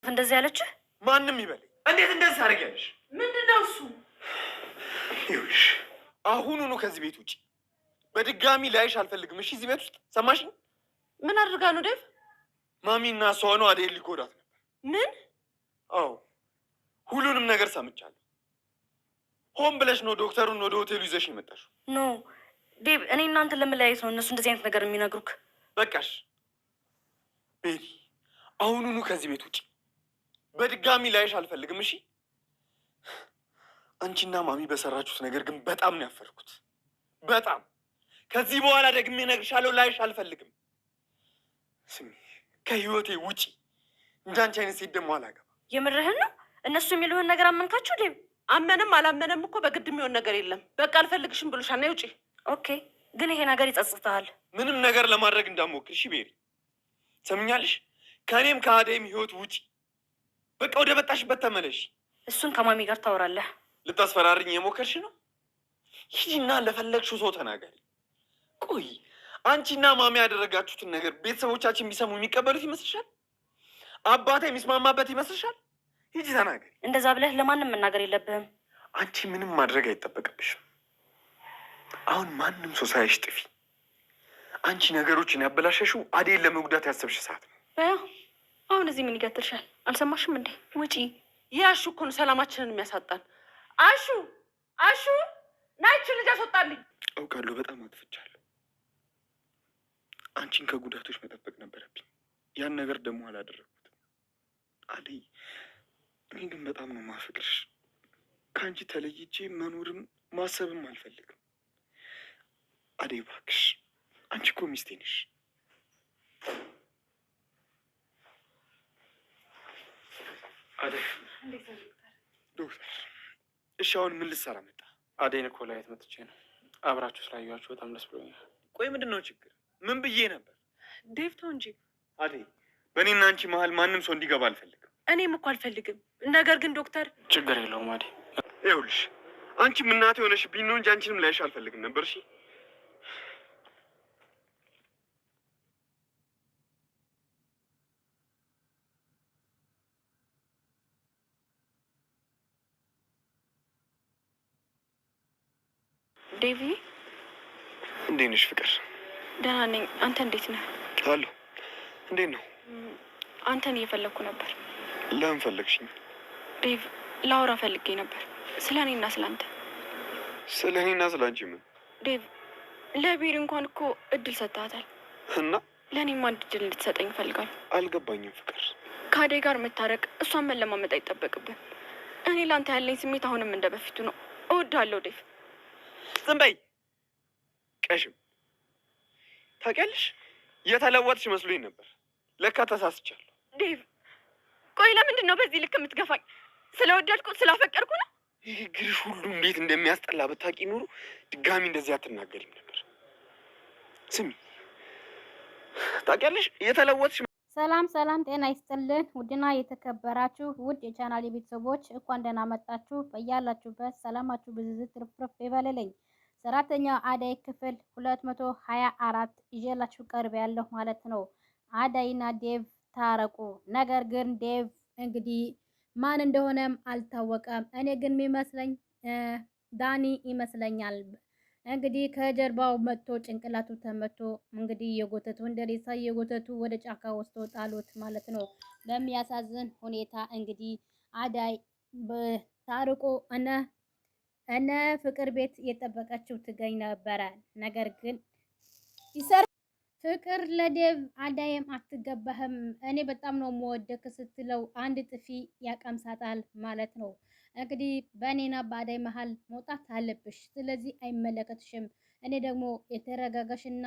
እንደዚህ ያለች ማንም ይበለኝ። እንዴት እንደዚህ ታደርጊያለሽ? ምንድነው እሱ? ይኸውልሽ አሁኑኑ ከዚህ ቤት ውጪ። በድጋሚ ላይሽ አልፈልግም። እሺ እዚህ ቤት ውስጥ ሰማሽኝ? ምን አድርጋ ነው ዴቭ? ማሚና እሷ ነው አደይ ሊጎዳት ነበር። ምን? አዎ ሁሉንም ነገር ሰምቻለሁ። ሆን ብለሽ ነው ዶክተሩን ወደ ሆቴሉ ይዘሽ የመጣሽው? ኖ ዴቭ፣ እኔ እናንተን ለመለያየት ነው እነሱ እንደዚህ አይነት ነገር የሚነግሩክ። በቃሽ ቤሪ፣ አሁኑኑ ከዚህ ቤት ውጪ። በድጋሚ ላይሽ አልፈልግም። እሺ አንቺና ማሚ በሰራችሁት ነገር ግን በጣም ነው ያፈርኩት። በጣም ከዚህ በኋላ ደግሜ እነግርሻለሁ፣ ላይሽ አልፈልግም። ስሚ፣ ከህይወቴ ውጪ። እንዳንቺ አይነት ሴት ደግሞ አላገባም። የምርህን ነው? እነሱ የሚሉህን ነገር አመንካችሁ ዴቭ? አመንም አላመነም እኮ በግድ የሚሆን ነገር የለም። በቃ አልፈልግሽም ብሎሻል። ነይ ውጪ። ኦኬ፣ ግን ይሄ ነገር ይጸጽታል። ምንም ነገር ለማድረግ እንዳትሞክር እሺ ቤሪ፣ ሰምኛለሽ? ከእኔም ከአደይም ህይወት ውጪ። በቃ ወደ መጣሽበት ተመለሽ። እሱን ከማሚ ጋር ታወራለህ። ልታስፈራርኝ የሞከርሽ ነው? ሂጂና ለፈለግሽው ሰው ተናገሪ። ቆይ አንቺና ማሚ ያደረጋችሁትን ነገር ቤተሰቦቻችን ቢሰሙ የሚቀበሉት ይመስልሻል? አባቴ የሚስማማበት ይመስልሻል? ሂጂ ተናገሪ። እንደዛ ብለህ ለማንም መናገር የለብህም። አንቺ ምንም ማድረግ አይጠበቅብሽም። አሁን ማንም ሰው ሳይሽ ጥፊ። አንቺ ነገሮችን ያበላሸሽው አደይን ለመጉዳት ያሰብሽ ሰዓት ነው። አሁን እዚህ ምን ይገትልሻል? አልሰማሽም እንዴ? ውጪ። ያሹ እኮ ነው ሰላማችንን የሚያሳጣን። አሹ አሹ፣ ናይች ልጅ አስወጣልኝ። አውቃለሁ፣ በጣም አጥፍቻለሁ። አንቺን ከጉዳቶች መጠበቅ ነበረብኝ። ያን ነገር ደግሞ አላደረኩትም። አደይ፣ እኔ ግን በጣም ነው ማፈቅርሽ። ከአንቺ ተለይቼ መኖርም ማሰብም አልፈልግም። አደይ እባክሽ፣ አንቺ እኮ ሚስቴ ነሽ። አደይ ዶክተር፣ እሺ አሁን ምን ልትሰራ መጣ? አደይን እኮ ላየት መጥቼ ነው። አብራችሁ ስላየኋችሁ በጣም ደስ ብሎኛል። ቆይ ምንድን ነው ችግር? ምን ብዬ ነበር? ዴቭ ተው እንጂ። አደይ፣ በእኔና አንቺ መሀል ማንም ሰው እንዲገባ አልፈልግም። እኔም እኮ አልፈልግም። ነገር ግን ዶክተር። ችግር የለውም አደይ። ይኸውልሽ አንቺም እናቴ የሆነሽብኝ ነው እንጂ አንቺንም ላይሽ አልፈልግም ነበር። እሺ ዴቪ፣ እንዴት ነሽ ፍቅር? ደህና ነኝ። አንተ እንዴት ነህ? አሉ። እንዴት ነው? አንተን እየፈለግኩ ነበር። ለምን ፈለግሽኝ? ዴቭ፣ ላውራ ፈልጌ ነበር ስለ እኔና ስለ አንተ። ስለ እኔና ስለ አንቺ ምን? ዴቭ፣ ለቤሪ እንኳን እኮ እድል ሰጥሃታል እና ለእኔም አንድ እድል እንድትሰጠኝ እፈልጋለሁ። አልገባኝም ፍቅር። ከአደይ ጋር መታረቅ፣ እሷን መለማመጥ አይጠበቅብን። እኔ ለአንተ ያለኝ ስሜት አሁንም እንደ በፊቱ ነው። እወድሃለሁ ዴቭ። ዝም በይ ቀሽም። ታውቂያለሽ፣ የተለወጥሽ መስሎኝ ነበር። ለካ ተሳስቻለሁ። ዴቭ፣ ቆይ ለምንድን ነው በዚህ ልክ የምትገፋኝ? ስለወደድኩ ስላፈቀርኩ ነው? ይህ ግርሽ ሁሉ እንዴት እንደሚያስጠላ ብታውቂ ኑሮ ድጋሚ እንደዚህ አትናገሪም ነበር። ስሚ፣ ታውቂያለሽ፣ የተለወጥሽ። ሰላም ሰላም፣ ጤና ይስጥልን ውድና የተከበራችሁ ውድ የቻናሌ ቤተሰቦች እንኳን ደህና መጣችሁ። በያላችሁበት ሰላማችሁ ብዝዝት ትርፍርፍ ይበልልኝ። ሰራተኛ አደይ ክፍል 224 ይዤላችሁ ቀርብ ያለሁ ማለት ነው። አደይና ዴቭ ታረቁ። ነገር ግን ዴቭ እንግዲህ ማን እንደሆነም አልታወቀም። እኔ ግን የሚመስለኝ ዳኒ ይመስለኛል። እንግዲህ ከጀርባው መጥቶ ጭንቅላቱ ተመቶ እንግዲህ የጎተቱ እንደ ሬሳ የጎተቱ ወደ ጫካ ወስዶ ጣሉት ማለት ነው። በሚያሳዝን ሁኔታ እንግዲህ አደይ ታርቆ እነ ፍቅር ቤት የጠበቀችው ትገኝ ነበረ። ነገር ግን ፍቅር ለዴቭ አደይም አትገባህም፣ እኔ በጣም ነው የምወደክ ስትለው አንድ ጥፊ ያቀምሳታል ማለት ነው። እንግዲህ በእኔና በአደይ መሀል መውጣት አለብሽ፣ ስለዚህ አይመለከትሽም። እኔ ደግሞ የተረጋጋሽና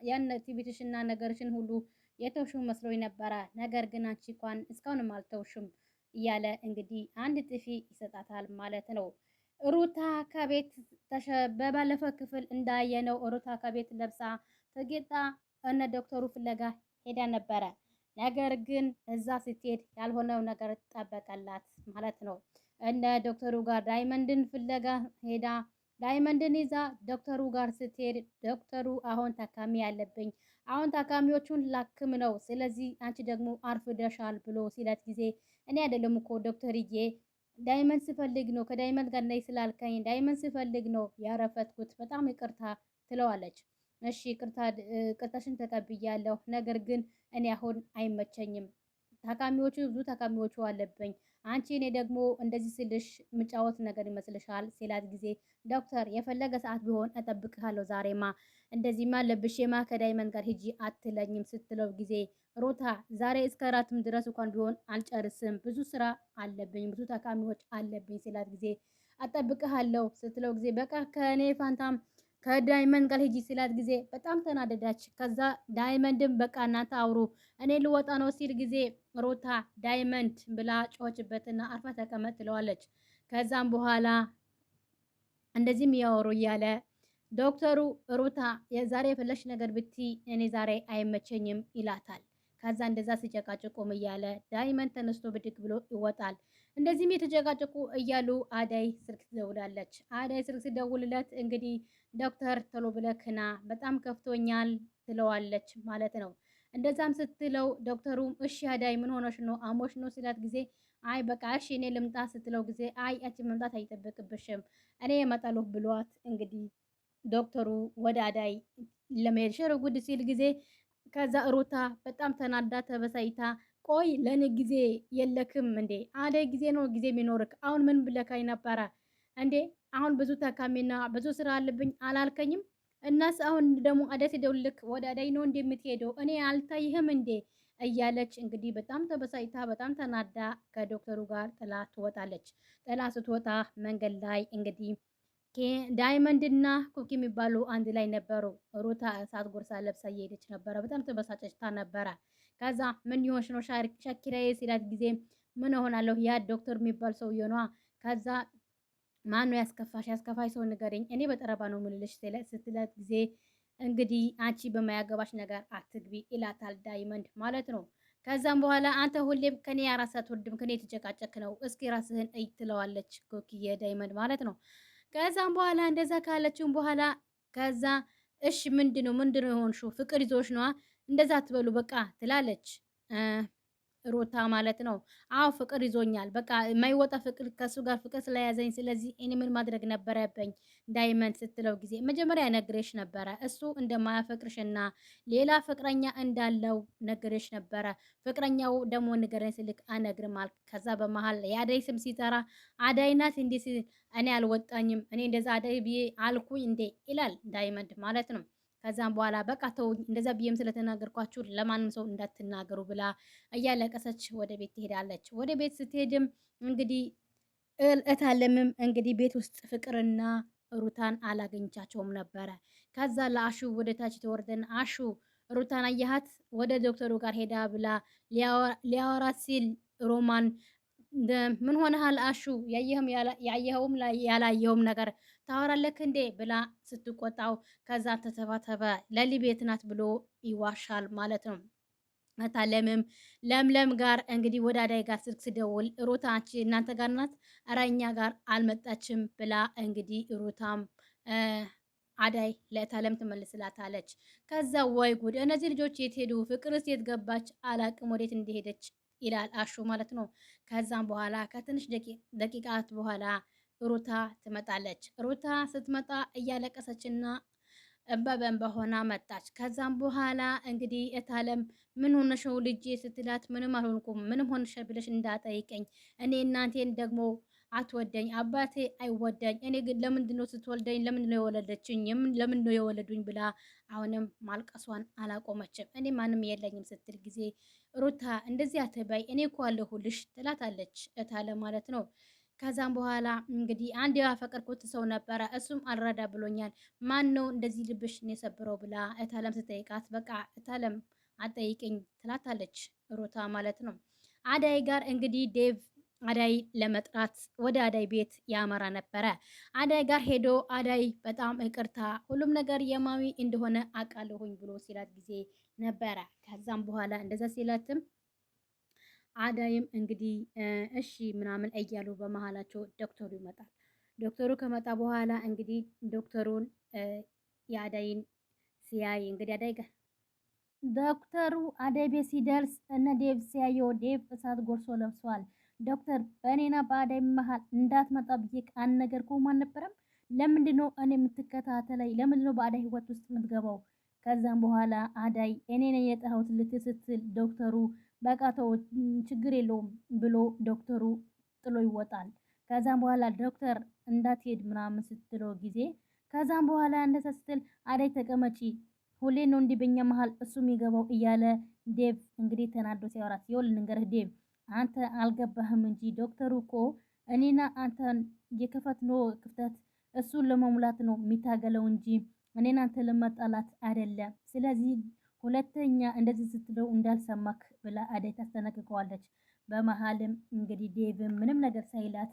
ያን ቲቪትሽና ነገርሽን ሁሉ የተውሽው መስሎኝ ነበረ። ነገር ግን አንቺ እንኳን እስካሁንም አልተውሽም እያለ እንግዲህ አንድ ጥፊ ይሰጣታል ማለት ነው። ሩታ ከቤት በባለፈው ክፍል እንዳየነው ሩታ ከቤት ለብሳ ተጌጣ እነ ዶክተሩ ፍለጋ ሄዳ ነበረ። ነገር ግን እዛ ስትሄድ ያልሆነው ነገር ጠበቀላት ማለት ነው። እነ ዶክተሩ ጋር ዳይመንድን ፍለጋ ሄዳ ዳይመንድን ይዛ ዶክተሩ ጋር ስትሄድ ዶክተሩ አሁን ታካሚ ያለብኝ አሁን ታካሚዎቹን ላክም ነው፣ ስለዚህ አንቺ ደግሞ አርፍደሻል ብሎ ሲላት ጊዜ እኔ አይደለም እኮ ዶክተርዬ ዳይመንድ ስፈልግ ነው ከዳይመንድ ጋር ነይ ስላልከኝ ዳይመንድ ስፈልግ ነው ያረፈትኩት፣ በጣም ይቅርታ ትለዋለች። እሺ ቅርታሽን ተቀብያለሁ፣ ነገር ግን እኔ አሁን አይመቸኝም፣ ታካሚዎቹ ብዙ ታካሚዎቹ አለብኝ፣ አንቺ እኔ ደግሞ እንደዚህ ስልሽ ምጫወት ነገር ይመስልሻል ሲላት ጊዜ ዶክተር የፈለገ ሰዓት ቢሆን እጠብቅሃለሁ፣ ዛሬማ እንደዚህማ ለብሼማ ከዳይመንድ ጋር ሂጂ አትለኝም ስትለው ጊዜ ሩታ ዛሬ እስከ እራትም ድረስ እንኳን ቢሆን አልጨርስም፣ ብዙ ስራ አለብኝ፣ ብዙ ታካሚዎች አለብኝ ሲላት ጊዜ አጠብቅሃለሁ ስትለው ጊዜ በቃ ከእኔ ፋንታም ከዳይመንድ ጋር ሂጂ ሲላት ጊዜ በጣም ተናደዳች። ከዛ ዳይመንድም በቃ እናንተ አውሩ እኔ ልወጣ ነው ሲል ጊዜ ሩታ ዳይመንድ ብላ ጮኸችበትና አርፋ ተቀመጥ ትለዋለች። ከዛም በኋላ እንደዚህም እያወሩ እያለ ዶክተሩ ሩታ የዛሬ የፈለሽ ነገር ብቲ እኔ ዛሬ አይመቸኝም ይላታል። ከዛ እንደዛ ሲጨቃጨቁም እያለ ዳይመንድ ተነስቶ ብድግ ብሎ ይወጣል። እንደዚህም የተጨቃጨቁ እያሉ አዳይ ስልክ ትደውላለች። አዳይ ስልክ ሲደውልለት እንግዲህ ዶክተር ቶሎ ብለክና በጣም ከፍቶኛል ትለዋለች ማለት ነው። እንደዛም ስትለው ዶክተሩም እሺ አዳይ ምን ሆነሽ ነው አሞሽ ነው ሲላት ጊዜ አይ በቃ እሺ እኔ ልምጣ ስትለው ጊዜ አይ ያቺ መምጣት አይጠበቅብሽም እኔ እመጣለሁ ብሏት እንግዲህ ዶክተሩ ወደ አዳይ ለመሄድ ሸርጉድ ሲል ጊዜ ከዛ ሩታ በጣም ተናዳ ተበሳይታ ቆይ ለኔ ጊዜ የለክም እንዴ? አዳይ ጊዜ ነው ጊዜ የሚኖርክ አሁን ምን ብለካኝ ነበረ እንዴ? አሁን ብዙ ታካሚና ብዙ ስራ አለብኝ አላልከኝም? እናስ አሁን ደግሞ አዳይ ሲደውልክ ወደ አዳይ ነው እንዴ የምትሄደው? እኔ አልታይህም እንዴ? እያለች እንግዲህ በጣም ተበሳይታ በጣም ተናዳ ከዶክተሩ ጋር ጥላ ትወጣለች። ጥላ ስትወጣ መንገድ ላይ እንግዲህ ዳይመንድ እና ኩኪ የሚባሉ አንድ ላይ ነበሩ። ሩታ እሳት ጎርሳ ለብሳ እየሄደች ነበረ። በጣም ተበሳጨችታ ነበረ። ከዛ ምን ይሆንሽ ነው ሸኪራዬ ሲላት ጊዜ ምን እሆናለሁ ያ ዶክተር የሚባል ሰውዬ ነዋ። ከዛ ማን ነው ያስከፋሽ? ያስከፋሽ ሰው ንገረኝ፣ እኔ በጠረባ ነው ምልልሽ ስትላት ጊዜ እንግዲህ አንቺ በማያገባሽ ነገር አትግቢ ይላታል ዳይመንድ ማለት ነው። ከዛም በኋላ አንተ ሁሌም ከኔ ያራስ አትወድም፣ ከኔ የተጨቃጨክ ነው፣ እስኪ ራስህን እይ ትለዋለች ኩኪዬ ዳይመንድ ማለት ነው። ከዛም በኋላ እንደዛ ካለችም በኋላ ከዛ እሺ ምንድነው የሆንሽው? ፍቅር ይዞሽ ነዋ፣ እንደዛ አትበሉ በቃ ትላለች ሩታ ማለት ነው። አዎ ፍቅር ይዞኛል፣ በቃ የማይወጣ ፍቅር ከሱ ጋር ፍቅር ስለያዘኝ፣ ስለዚህ እኔ ምን ማድረግ ነበረብኝ ዳይመንድ ስትለው ጊዜ መጀመሪያ ነግሬሽ ነበረ እሱ እንደማያፈቅርሽና ሌላ ፍቅረኛ እንዳለው ነግሬሽ ነበረ። ፍቅረኛው ደግሞ ንገረኝ ስልክ አነግርም አልክ። ከዛ በመሃል የአዳይ ስም ሲጠራ አዳይ ናት እንዴ ሲል እኔ አልወጣኝም፣ እኔ እንደዛ አዳይ ብዬ አልኩኝ እንዴ ይላል ዳይመንድ ማለት ነው። ከዛም በኋላ በቃ ተውኝ፣ እንደዛ ብዬም ስለተናገርኳችሁ ለማንም ሰው እንዳትናገሩ ብላ እያለቀሰች ወደ ቤት ትሄዳለች። ወደ ቤት ስትሄድም እንግዲህ እታለምም እንግዲህ ቤት ውስጥ ፍቅርና ሩታን አላገኘቻቸውም ነበረ። ከዛ ለአሹ ወደ ታች ተወርደን አሹ ሩታን አያሃት ወደ ዶክተሩ ጋር ሄዳ ብላ ሊያወራት ሲል ሮማን ምን ሆነሃል አሹ? ያየኸውም ያላየኸውም ነገር ታወራለክ እንዴ ብላ ስትቆጣው ከዛ ተተባተበ ለሊ ቤት ናት ብሎ ይዋሻል ማለት ነው። እታለምም ለምለም ጋር እንግዲህ ወደ አዳይ ጋር ስልክ ስደውል ሩታ አንቺ እናንተ ጋር ናት፣ ኧረ እኛ ጋር አልመጣችም ብላ እንግዲህ ሩታም አዳይ ለእታለም ትመልስላታለች። ከዛ ወይ ጉድ እነዚህ ልጆች የት ሄዱ? ፍቅርስ የት ገባች? አላቅም ወዴት እንደሄደች ይላል አሹ ማለት ነው። ከዛም በኋላ ከትንሽ ደቂቃት በኋላ ሩታ ትመጣለች። ሩታ ስትመጣ እያለቀሰችና እንባ በእንባ ሆና መጣች። ከዛም በኋላ እንግዲህ እታለም ምን ሆነሽ ነው ልጄ ስትላት ምንም አልሆንኩም፣ ምንም ሆነሽ ብለሽ እንዳጠይቀኝ እኔ እናንቴን ደግሞ አትወደኝ፣ አባቴ አይወደኝ፣ እኔ ግን ለምንድን ነው ስትወልደኝ ለምንድን ነው የወለደችኝ? ለምንድን ነው የወለዱኝ ብላ አሁንም ማልቀሷን አላቆመችም። እኔ ማንም የለኝም ስትል ጊዜ ሩታ እንደዚህ አትበይ፣ እኔ እኮ አለሁልሽ ትላታለች እታለም ማለት ነው። ከዛም በኋላ እንግዲህ አንድ ያፈቀርኩት ሰው ነበረ፣ እሱም አልረዳ ብሎኛል። ማን ነው እንደዚህ ልብሽን የሰብረው ብላ እታለም ስትጠይቃት በቃ እታለም አጠይቅኝ ትላታለች ሩታ ማለት ነው። አዳይ ጋር እንግዲህ ዴቭ አዳይ ለመጥራት ወደ አዳይ ቤት ያመራ ነበረ። አዳይ ጋር ሄዶ አዳይ በጣም ይቅርታ ሁሉም ነገር የማሚ እንደሆነ አውቃለሁኝ ብሎ ሲላት ጊዜ ነበረ። ከዛም በኋላ እንደዛ ሲላትም አዳይም እንግዲህ እሺ ምናምን እያሉ በመሃላቸው ዶክተሩ ይመጣል። ዶክተሩ ከመጣ በኋላ እንግዲህ ዶክተሩን የአዳይን ሲያይ እንግዲህ ዶክተሩ አደይ ቤት ሲደርስ እነ ዴቭ ሲያየው ዴቭ እሳት ጎርሶ ለብሷል። ዶክተር በእኔና በአደይ መሀል እንዳትመጣ ብዬ አልነገርኩህም አልነበረም? ለምንድነው እኔ የምትከታተለኝ? ለምንድነው በአደይ ህይወት ውስጥ የምትገባው? ከዛም በኋላ አዳይ እኔ ነኝ የጠራሁት ስትል ዶክተሩ በቃ ተው ችግር የለውም ብሎ ዶክተሩ ጥሎ ይወጣል። ከዛም በኋላ ዶክተር እንዳትሄድ ምናምን ስትለው ጊዜ ከዛም በኋላ እንደዛ ስትል አዳይ ተቀመጪ፣ ሁሌ ነው እንዲህ በኛ መሀል እሱ የሚገባው እያለ ዴቭ እንግዲህ ተናዶ ሲያወራት ይኸውልህ ልንገርህ ዴቭ አንተ አልገባህም እንጂ ዶክተሩ እኮ እኔና አንተን የከፈትነው ክፍተት እሱን ለመሙላት ነው የሚታገለው እንጂ እኔን አንተ ለመጣላት አይደለም። ስለዚህ ሁለተኛ እንደዚህ ስትለው እንዳልሰማክ ብላ አደይ ታስጠነቅቀዋለች። በመሀልም እንግዲህ ዴቭም ምንም ነገር ሳይላት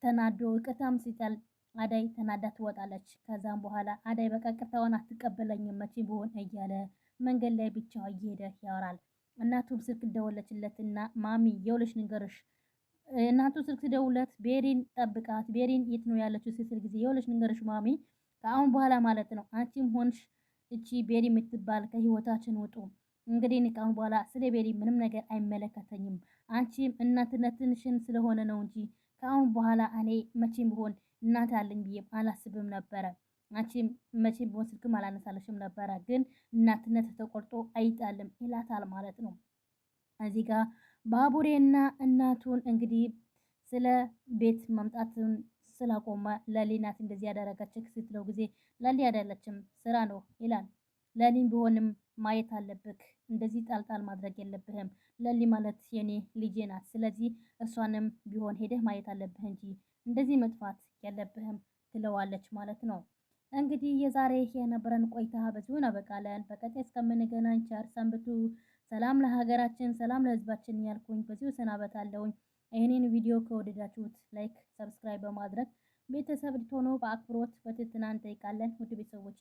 ተናዶ እቅታም ሲጣል አደይ ተናዳ ትወጣለች። ከዛም በኋላ አደይ በቃ ቅርታዋን አትቀበለኝም መቼ ቢሆን እያለ መንገድ ላይ ብቻው እየሄደ ያወራል። እናቱም ስልክ ደወለችለትና ማሚ የውልሽ ንገርሽ እናቱ ስልክ ደውለት ቤሪን ጠብቃት፣ ቤሪን የት ነው ያለችው ስትል ጊዜ የውልሽ ንገርሽ ማሚ ከአሁን በኋላ ማለት ነው አንቺም ሆንሽ እቺ ቤሪ የምትባል ከህይወታችን ውጡ። እንግዲህ እኔ ከአሁን በኋላ ስለ ቤሪ ምንም ነገር አይመለከተኝም። አንቺም እናትነትሽን ስለሆነ ነው እንጂ ከአሁን በኋላ እኔ መቼም ቢሆን እናት አለኝ ብዬ አላስብም ነበረ። አንቺም መቼም ቢሆን ስልክም አላነሳለሽም ነበረ። ግን እናትነት ተቆርጦ አይጣልም ይላታል ማለት ነው። እዚህ ጋር ባቡሬና እናቱን እንግዲህ ስለ ቤት መምጣቱን ስላቆመ ለሊ ናት እንደዚህ ያደረገችህ ስትለው ጊዜ ለሊ አይደለችም ስራ ነው ይላል። ለሊም ቢሆንም ማየት አለብህ፣ እንደዚህ ጣልጣል ማድረግ የለብህም። ለሊ ማለት የኔ ልጄ ናት። ስለዚህ እሷንም ቢሆን ሄደህ ማየት አለብህ እንጂ እንደዚህ መጥፋት የለብህም ትለዋለች ማለት ነው። እንግዲህ የዛሬ የነበረን ቆይታ በዚሁ እናበቃለን። በቀጣይ እስከምንገናኝ ቸር ሰንብቱ። ሰላም ለሀገራችን፣ ሰላም ለሕዝባችን ያልኩኝ በዚሁ ሰናበታለሁኝ። ይህንን ቪዲዮ ከወደዳችሁት ላይክ፣ ሰብስክራይብ በማድረግ ቤተሰብ እንድትሆኑ በአክብሮት በትህትና እንጠይቃለን። ውድ ቤተሰቦቼ